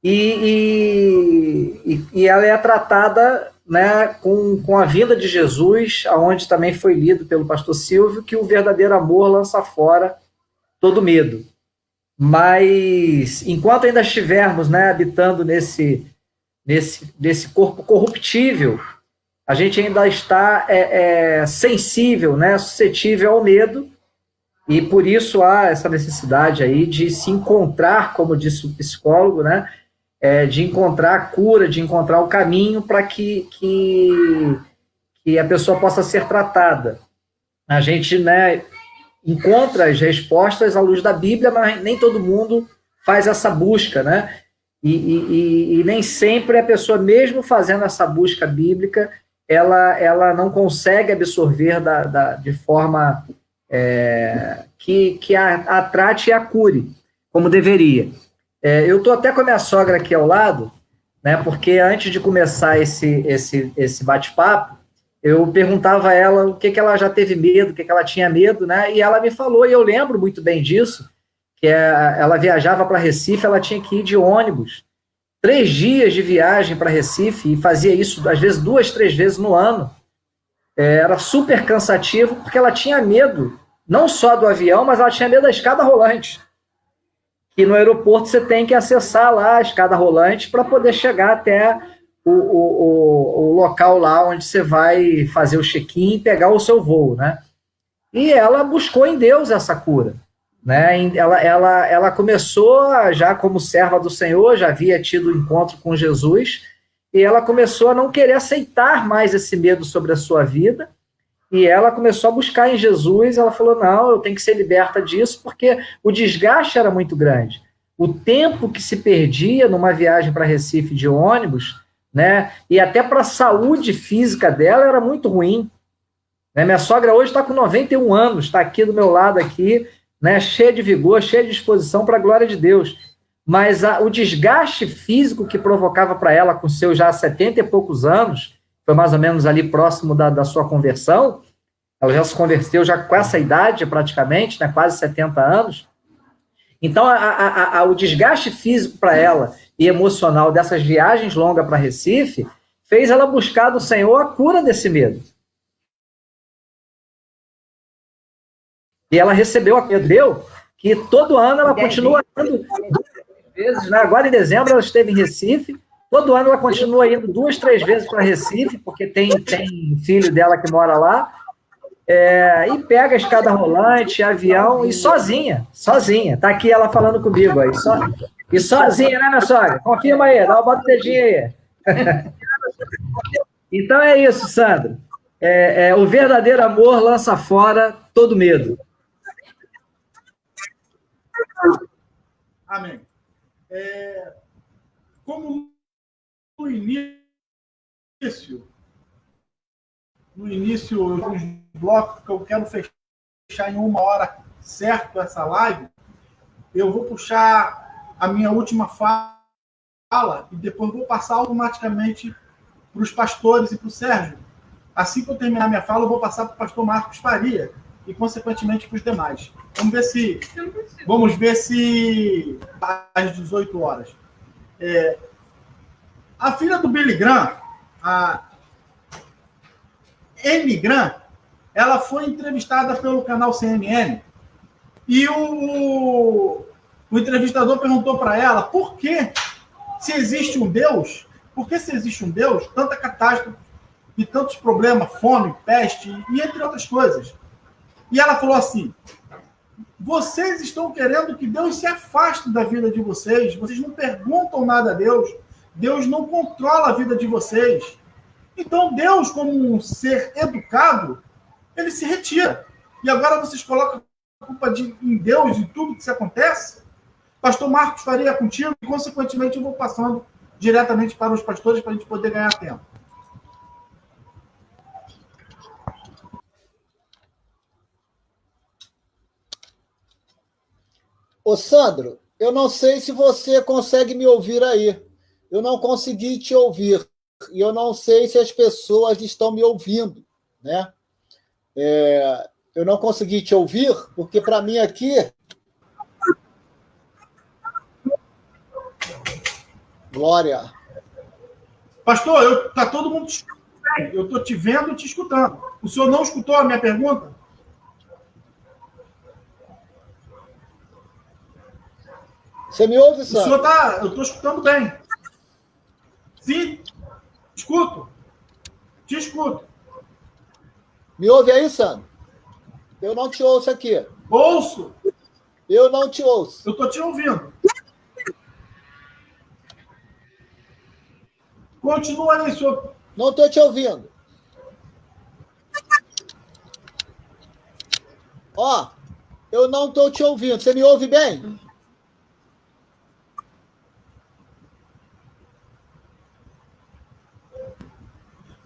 e ela é tratada, né, com a vinda de Jesus, aonde também foi lido pelo pastor Silvio, que o verdadeiro amor lança fora todo medo. Mas, enquanto ainda estivermos, né, habitando nesse corpo corruptível, a gente ainda está sensível, né, suscetível ao medo, e por isso há essa necessidade aí de se encontrar, como disse o psicólogo, né, de encontrar a cura, de encontrar o caminho para que a pessoa possa ser tratada. A gente, né, encontra as respostas à luz da Bíblia, mas nem todo mundo faz essa busca, né? E nem sempre a pessoa, mesmo fazendo essa busca bíblica, ela não consegue absorver de forma que a trate e a cure, como deveria. Eu estou até com a minha sogra aqui ao lado, né? Porque antes de começar esse bate-papo, eu perguntava a ela o que ela já teve medo, o que ela tinha medo, né? E ela me falou, e eu lembro muito bem disso, que ela viajava para Recife, ela tinha que ir de ônibus, 3 dias de viagem para Recife, e fazia isso, às vezes, 2, 3 vezes no ano. Era super cansativo, porque ela tinha medo, não só do avião, mas ela tinha medo da escada rolante. Que no aeroporto você tem que acessar lá a escada rolante para poder chegar até o local lá onde você vai fazer o check-in e pegar o seu voo, né? E ela buscou em Deus essa cura, né? Ela começou, já como serva do Senhor, já havia tido encontro com Jesus, e ela começou a não querer aceitar mais esse medo sobre a sua vida, e ela começou a buscar em Jesus. Ela falou, não, eu tenho que ser liberta disso, porque o desgaste era muito grande. O tempo que se perdia numa viagem para Recife de ônibus, né, e até para a saúde física dela era muito ruim. Né? Minha sogra hoje está com 91 anos, está aqui do meu lado, aqui, né, cheia de vigor, cheia de disposição para a glória de Deus. Mas o desgaste físico que provocava para ela com seus já 70 e poucos anos, foi mais ou menos ali próximo da sua conversão, ela já se converteu já com essa idade praticamente, né, quase 70 anos. Então, o desgaste físico para ela e emocional dessas viagens longas para Recife fez ela buscar do Senhor a cura desse medo. E ela recebeu a Deus, que todo ano ela continua indo 2, 3 vezes, né? Agora em dezembro ela esteve em Recife, todo ano ela continua indo 2, 3 vezes para Recife, porque tem filho dela que mora lá, e pega a escada rolante, avião, e sozinha, tá aqui ela falando comigo aí, e sozinha, né, minha sogra? Confirma aí, bota o dedinho aí. Então é isso, Sandro. O verdadeiro amor lança fora todo medo. Amém. Como no início, os blocos que eu quero fechar em 1 hora certo essa live, eu vou puxar a minha última fala e depois vou passar automaticamente para os pastores e para o Sérgio. Assim que eu terminar minha fala, eu vou passar para o pastor Marcos Faria e, consequentemente, para os demais. Vamos ver se às 18 horas. A filha do Billy Graham, a Amy Graham, ela foi entrevistada pelo canal CNN e o entrevistador perguntou para ela por que, se existe um Deus, tanta catástrofe e tantos problemas, fome, peste e entre outras coisas. E ela falou assim: vocês estão querendo que Deus se afaste da vida de vocês, vocês não perguntam nada a Deus, Deus não controla a vida de vocês. Então Deus, como um ser educado, ele se retira. E agora vocês colocam a culpa em Deus e tudo que isso acontece? Pastor Marcos Faria contigo e, consequentemente, eu vou passando diretamente para os pastores para a gente poder ganhar tempo. Ô, Sandro, eu não sei se você consegue me ouvir aí. Eu não consegui te ouvir. E eu não sei se as pessoas estão me ouvindo, né? Eu não consegui te ouvir, porque para mim aqui... Glória. Pastor, está todo mundo te escutando bem. Eu estou te vendo e te escutando. O senhor não escutou a minha pergunta? Você me ouve, Sandro? O senhor está... Eu estou escutando bem. Sim, escuto. Te escuto. Me ouve aí, Sandro? Eu não te ouço aqui. Ouço. Eu não te ouço. Eu estou te ouvindo. Continua aí, senhor. Não estou te ouvindo. Ó, eu não estou te ouvindo. Você me ouve bem?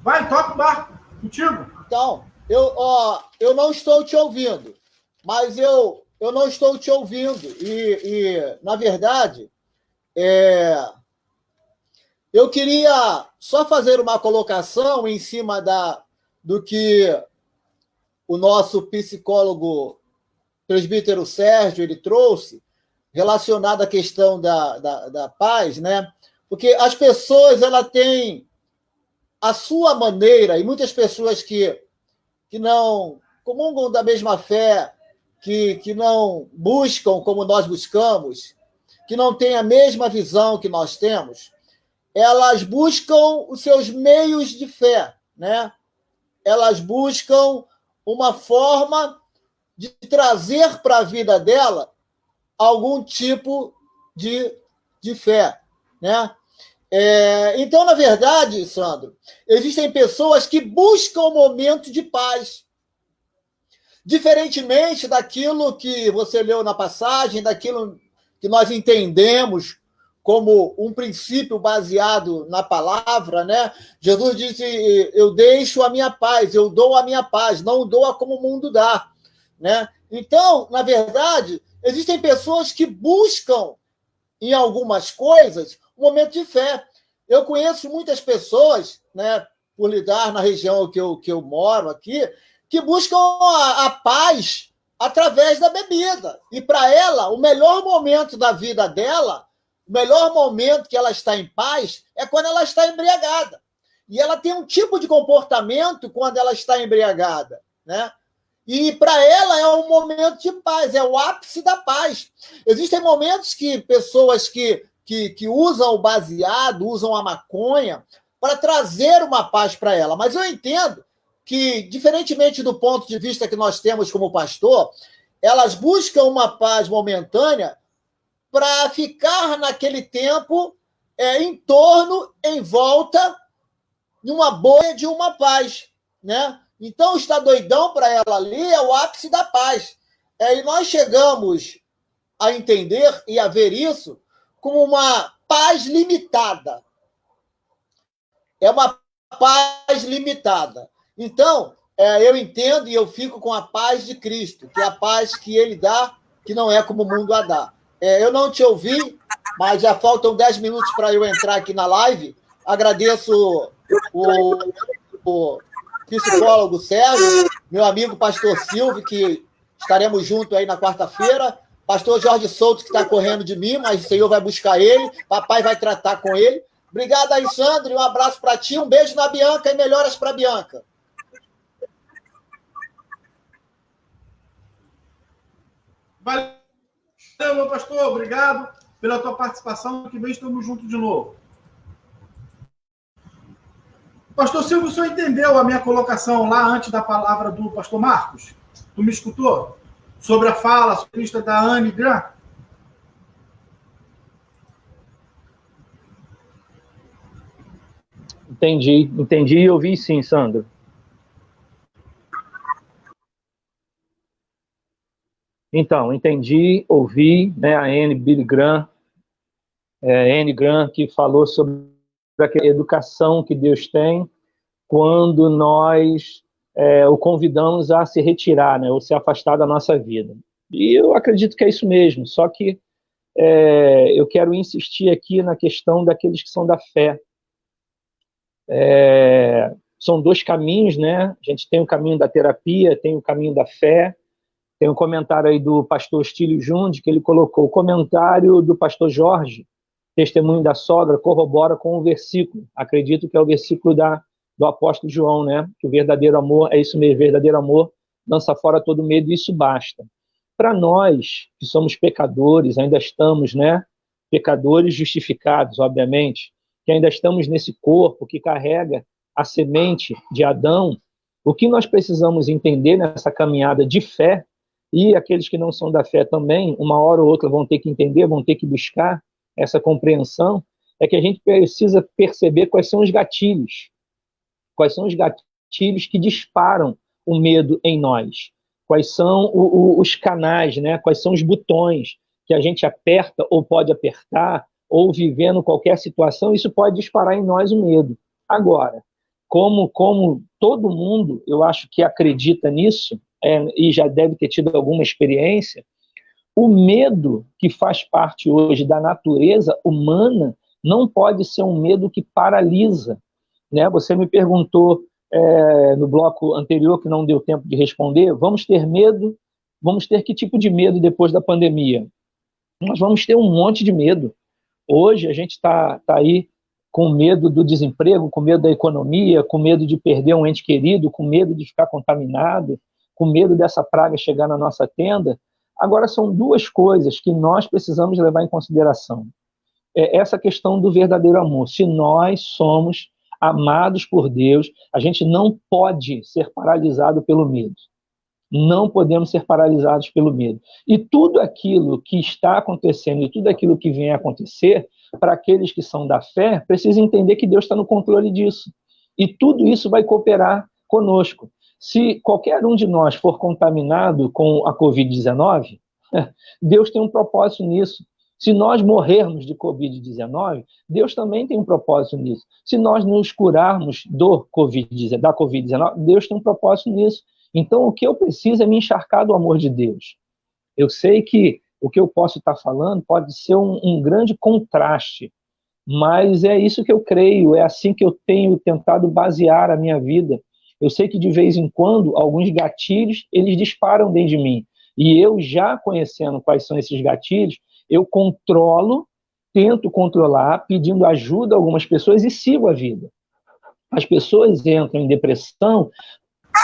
Vai, toca o barco. Contigo. Então, eu não estou te ouvindo. Mas eu não estou te ouvindo. E na verdade, eu queria só fazer uma colocação em cima do que o nosso psicólogo presbítero Sérgio ele trouxe, relacionado à questão da paz, né? Porque as pessoas ela têm a sua maneira, e muitas pessoas que não comungam da mesma fé, que não buscam como nós buscamos, que não têm a mesma visão que nós temos, elas buscam os seus meios de fé, né? Elas buscam uma forma de trazer para a vida dela algum tipo de fé, né? Então, na verdade, Sandro, existem pessoas que buscam um momento de paz. Diferentemente daquilo que você leu na passagem, daquilo que nós entendemos como um princípio baseado na palavra, né? Jesus disse: eu deixo a minha paz, eu dou a minha paz, não dou como o mundo dá, né? Então, na verdade, existem pessoas que buscam em algumas coisas um momento de fé. Eu conheço muitas pessoas, né, por lidar na região que eu moro aqui, que buscam a paz através da bebida. E para ela, o melhor momento da vida dela, o melhor momento que ela está em paz é quando ela está embriagada. E ela tem um tipo de comportamento quando ela está embriagada, né? E para ela é um momento de paz, é o ápice da paz. Existem momentos que pessoas que usam o baseado, usam a maconha, para trazer uma paz para ela. Mas eu entendo que, diferentemente do ponto de vista que nós temos como pastor, elas buscam uma paz momentânea para ficar naquele tempo em torno, em volta, de uma bolha de uma paz, né? Então, estar doidão para ela ali é o ápice da paz. E nós chegamos a entender e a ver isso como uma paz limitada. É uma paz limitada. Então, eu entendo e eu fico com a paz de Cristo, que é a paz que ele dá, que não é como o mundo a dá. Eu não te ouvi, mas já faltam 10 minutos para eu entrar aqui na live. Agradeço o psicólogo Sérgio, meu amigo pastor Silvio, que estaremos juntos aí na quarta-feira, pastor Jorge Souto, que está correndo de mim, mas o Senhor vai buscar ele, papai vai tratar com ele. Obrigado aí, Sandro, e um abraço para ti, um beijo na Bianca e melhoras para a Bianca. Valeu, meu pastor, obrigado pela tua participação, que vem estamos juntos de novo. Pastor Silvio, o senhor entendeu a minha colocação lá antes da palavra do pastor Marcos? Tu me escutou? Sobre a fala sofista da Anne Grant? Entendi e ouvi sim, Sandro. Então, entendi, ouvi, né, a Anne Grant, Anne Grant, que falou sobre a educação que Deus tem quando nós o convidamos a se retirar, né, ou se afastar da nossa vida. E eu acredito que é isso mesmo, só que eu quero insistir aqui na questão daqueles que são da fé. São dois caminhos, né? A gente tem o caminho da terapia, tem o caminho da fé. Tem um comentário aí do pastor Estílio Junde, que ele colocou: o comentário do pastor Jorge, testemunho da sogra, corrobora com o versículo. Acredito que é o versículo do apóstolo João, né? Que o verdadeiro amor é isso mesmo, verdadeiro amor lança fora todo medo, e isso basta. Para nós, que somos pecadores, ainda estamos, né? Pecadores justificados, obviamente, que ainda estamos nesse corpo que carrega a semente de Adão, o que nós precisamos entender nessa caminhada de fé, e aqueles que não são da fé também, uma hora ou outra vão ter que entender, vão ter que buscar essa compreensão, é que a gente precisa perceber quais são os gatilhos. Quais são os gatilhos que disparam o medo em nós? Quais são os canais, né? Quais são os botões que a gente aperta ou pode apertar, ou vivendo qualquer situação, isso pode disparar em nós o medo. Agora, como todo mundo, eu acho que acredita nisso, e já deve ter tido alguma experiência, o medo que faz parte hoje da natureza humana não pode ser um medo que paralisa, né? Você me perguntou no bloco anterior, que não deu tempo de responder, vamos ter medo? Vamos ter que tipo de medo depois da pandemia? Nós vamos ter um monte de medo. Hoje a gente está aí com medo do desemprego, com medo da economia, com medo de perder um ente querido, com medo de ficar contaminado, com medo dessa praga chegar na nossa tenda. Agora, são duas coisas que nós precisamos levar em consideração. Essa questão do verdadeiro amor. Se nós somos amados por Deus, a gente não pode ser paralisado pelo medo. Não podemos ser paralisados pelo medo. E tudo aquilo que está acontecendo e tudo aquilo que vem a acontecer, para aqueles que são da fé, precisa entender que Deus está no controle disso. E tudo isso vai cooperar conosco. Se qualquer um de nós for contaminado com a Covid-19, Deus tem um propósito nisso. Se nós morrermos de Covid-19, Deus também tem um propósito nisso. Se nós nos curarmos da Covid-19, Deus tem um propósito nisso. Então, o que eu preciso é me encharcar do amor de Deus. Eu sei que o que eu posso estar falando pode ser um grande contraste, mas é isso que eu creio, é assim que eu tenho tentado basear a minha vida. Eu sei que, de vez em quando, alguns gatilhos, eles disparam dentro de mim. E eu, já conhecendo quais são esses gatilhos, eu controlo, tento controlar, pedindo ajuda a algumas pessoas e sigo a vida. As pessoas entram em depressão,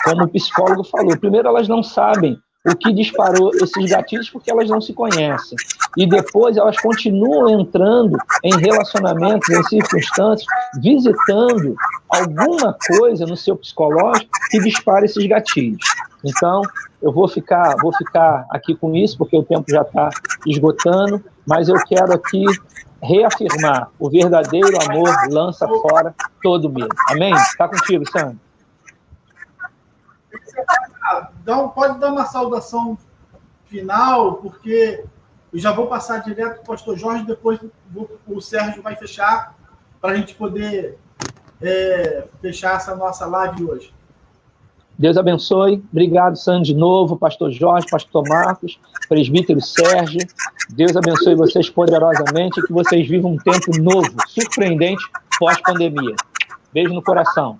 como o psicólogo falou. Primeiro, elas não sabem o que disparou esses gatilhos porque elas não se conhecem. E depois elas continuam entrando em relacionamentos, em circunstâncias, visitando alguma coisa no seu psicológico que dispara esses gatilhos. Então, eu vou ficar aqui com isso, porque o tempo já está esgotando, mas eu quero aqui reafirmar: o verdadeiro amor lança fora todo medo. Amém? Está contigo, Sandro. Pode dar uma saudação final, porque eu já vou passar direto para o pastor Jorge, depois o Sérgio vai fechar, para a gente poder fechar essa nossa live hoje. Deus abençoe. Obrigado, Sandro, de novo, pastor Jorge, pastor Marcos, presbítero Sérgio. Deus abençoe vocês poderosamente e que vocês vivam um tempo novo, surpreendente, pós-pandemia. Beijo no coração.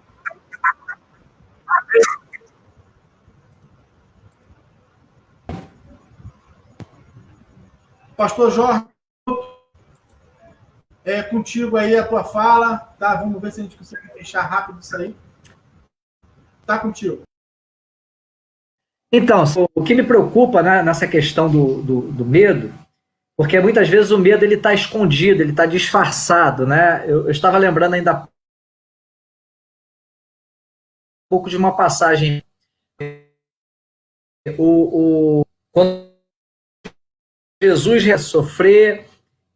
Pastor Jorge, é contigo aí a tua fala, tá? Vamos ver se a gente consegue fechar rápido isso aí. Tá contigo. Então, o que me preocupa, né, nessa questão do medo, porque muitas vezes o medo ele está escondido, ele está disfarçado, né? Eu estava lembrando ainda um pouco de uma passagem. Quando Jesus ia sofrer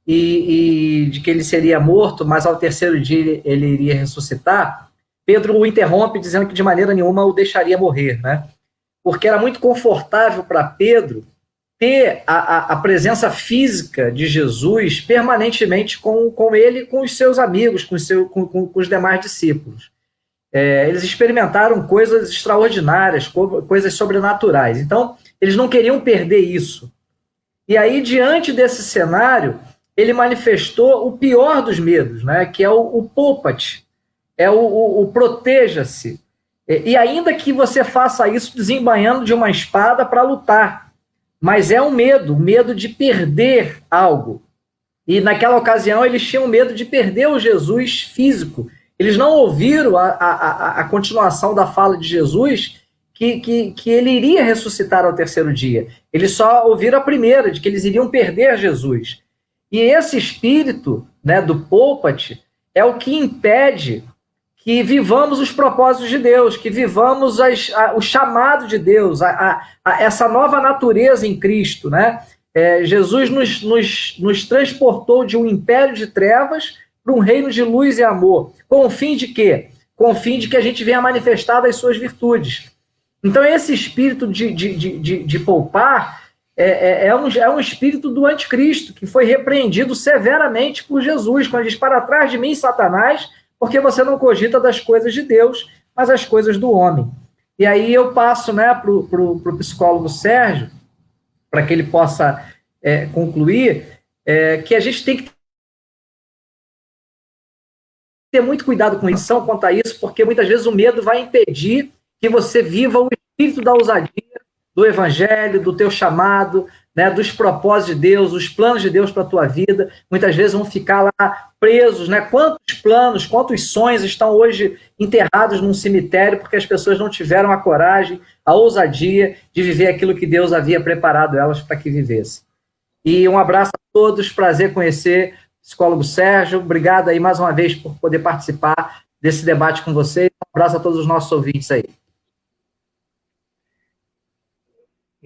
e de que ele seria morto, mas ao terceiro dia ele iria ressuscitar, Pedro o interrompe dizendo que de maneira nenhuma o deixaria morrer, né? Porque era muito confortável para Pedro ter a presença física de Jesus permanentemente com ele e com os seus amigos, com os demais discípulos. Eles experimentaram coisas extraordinárias, coisas sobrenaturais. Então, eles não queriam perder isso. E aí, diante desse cenário, ele manifestou o pior dos medos, né? Que é o poupa-te, é o proteja-se. E ainda que você faça isso desembainhando de uma espada para lutar, mas é um medo de perder algo. E naquela ocasião eles tinham medo de perder o Jesus físico. Eles não ouviram a continuação da fala de Jesus que ele iria ressuscitar ao terceiro dia. Eles só ouviram a primeira, de que eles iriam perder Jesus. E esse espírito, né, do poupa-te é o que impede que vivamos os propósitos de Deus, que vivamos o chamado de Deus, essa nova natureza em Cristo, né? Jesus nos transportou de um império de trevas para um reino de luz e amor. Com o fim de quê? Com o fim de que a gente venha manifestar as suas virtudes. Então, esse espírito de poupar é um espírito do anticristo, que foi repreendido severamente por Jesus, quando ele diz: para trás de mim, Satanás, porque você não cogita das coisas de Deus, mas as coisas do homem. E aí eu passo, né, para o psicólogo Sérgio, para que ele possa concluir, que a gente tem que ter muito cuidado com isso, quanto a isso, porque muitas vezes o medo vai impedir que você viva o espírito da ousadia, do evangelho, do teu chamado, né, dos propósitos de Deus, os planos de Deus para a tua vida. Muitas vezes vão ficar lá presos, né? Quantos planos, quantos sonhos estão hoje enterrados num cemitério porque as pessoas não tiveram a coragem, a ousadia de viver aquilo que Deus havia preparado elas para que vivessem. E um abraço a todos, prazer conhecer o psicólogo Sérgio. Obrigado aí mais uma vez por poder participar desse debate com vocês. Um abraço a todos os nossos ouvintes aí.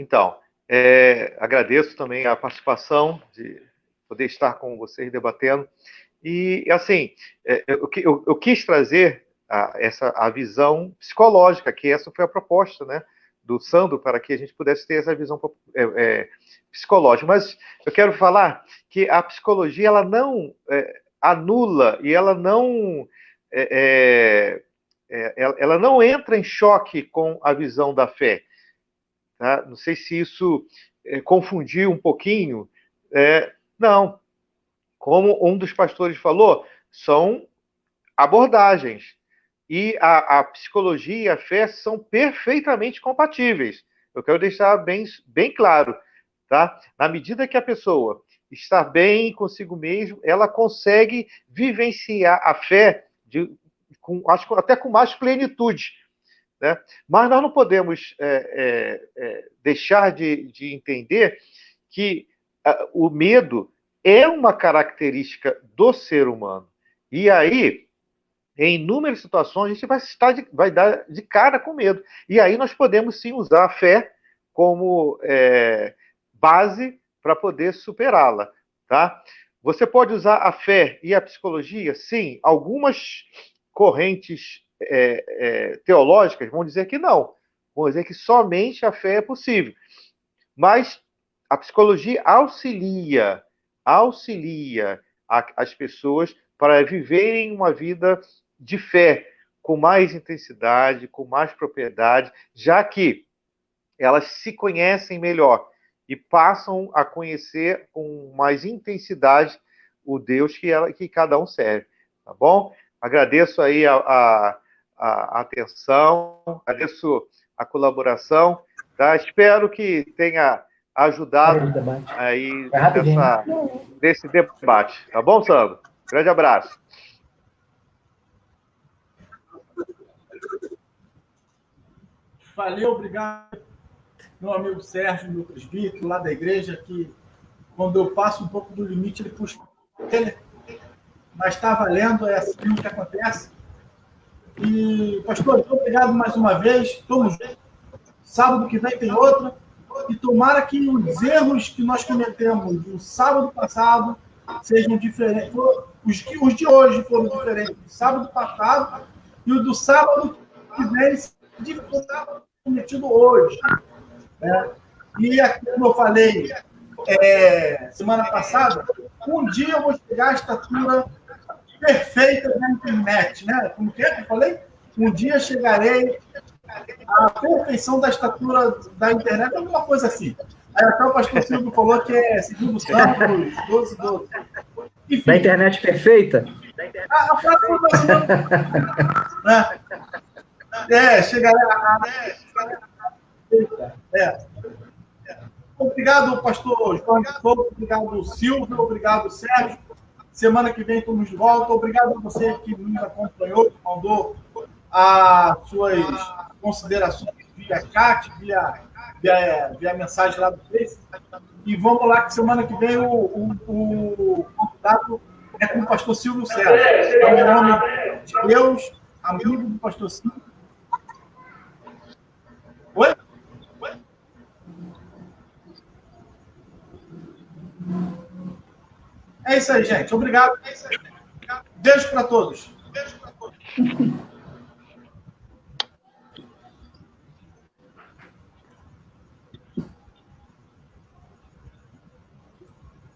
Então, agradeço também a participação, de poder estar com vocês debatendo. E, assim, eu quis trazer a visão psicológica, que essa foi a proposta, né, do Sandro, para que a gente pudesse ter essa visão psicológica. Mas eu quero falar que a psicologia ela não anula e ela não entra em choque com a visão da fé. Tá? Não sei se isso confundiu um pouquinho. Não. Como um dos pastores falou, são abordagens. E a psicologia e a fé são perfeitamente compatíveis. Eu quero deixar bem claro. Tá? Na medida que a pessoa está bem consigo mesmo, ela consegue vivenciar a fé acho até com mais plenitude. Né? Mas nós não podemos deixar de entender que o medo é uma característica do ser humano. E aí, em inúmeras situações, a gente vai dar de cara com medo. E aí nós podemos sim usar a fé como base para poder superá-la. Tá? Você pode usar a fé e a psicologia? Sim, algumas correntes teológicas vão dizer que não. vão dizer que somente a fé é possível. Mas a psicologia auxilia as pessoas para viverem uma vida de fé, com mais intensidade, com mais propriedade, já que elas se conhecem melhor e passam a conhecer com mais intensidade o Deus que cada um serve, tá bom? Agradeço aí a atenção, agradeço a colaboração, tá? Espero que tenha ajudado aí nesse debate, tá bom, Sandro? Grande abraço. Valeu, obrigado, meu amigo Sérgio, meu presbítero lá da igreja, que quando eu passo um pouco do limite, ele puxa ele, mas está valendo, é assim que acontece. E, pastor, muito obrigado mais uma vez, estamos juntos. Sábado que vem tem outra, e tomara que os erros que nós cometemos no sábado passado sejam diferentes. Os de hoje foram diferentes do sábado passado, e o do sábado que vem será cometido hoje. E, como eu falei semana passada, um dia eu vou chegar à estatura perfeita da internet, né? Como que eu falei? Um dia chegarei à perfeição da estatura da internet, alguma coisa assim. Aí até o pastor Silvio falou que é segundo Santos, 12. Enfim, da internet perfeita? A próxima da semana. Chegarei Obrigado, pastor João de Souza, obrigado, Silvio, obrigado, Sérgio. Semana que vem estamos de volta. Obrigado a você que nos acompanhou, que mandou as suas considerações via chat, via mensagem lá do Face. E vamos lá, que semana que vem o convidado é com o pastor Silvio Sérgio. É um homem de Deus, amigo do pastor Silvio. Oi? É isso aí, gente. Obrigado. Beijo para todos.